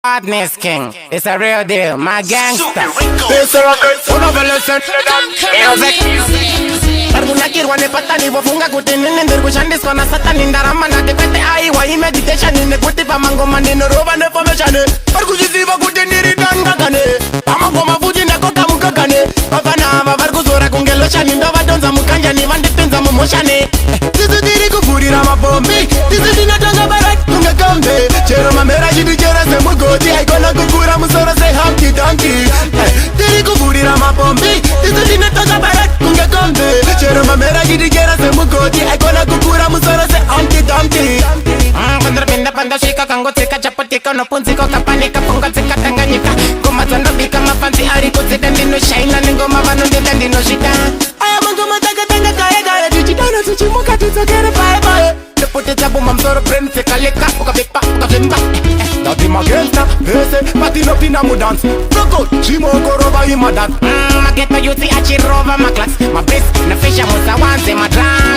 Hardness king, it's a real deal, my gangster. Pesa records, unavelesen Arguna kirwane patani wafunga kutini Nindir kushandis kona satani Ndarama na tepete aiwa meditation Nine kuti pa mangoma nino roba ne formation Argujisiva kutini ridanga kane Pamangoma fuji neko kamuka kane Pavana vavarkuzora kungelo shani Ndova donza mukanja ni vandipinza mumoshane Tisu diri kufurira mabombi Tisu dina tonga barak tunga kambe Chero mamera jidi chera se mugoti Aikona kukura musoro se Humpty Dumpty Diri kufurira mabombi Tisu dina tonga barak tunga kambe Chero mamera jidi chera se mugoti Aikona kukura musoro se Humpty Dumpty Pandra pinda panda shika kango tika chapatika No punziko kapanika punga tika tanganyika Goma zando bika mafansi ariko zida ndino shaina Ningoma vano ndida ndino shita Aya mangoma taga tanga kaya kaya Chichidano chichimuka tizogere bye bye Depute chabu mamsoro prend fika leka Uka vipa uka vimba Dati magenta pese patino pina mudance Proko chimo koroba ima dat Mageta yuti achirova maklas My best na fisha musa wanze madran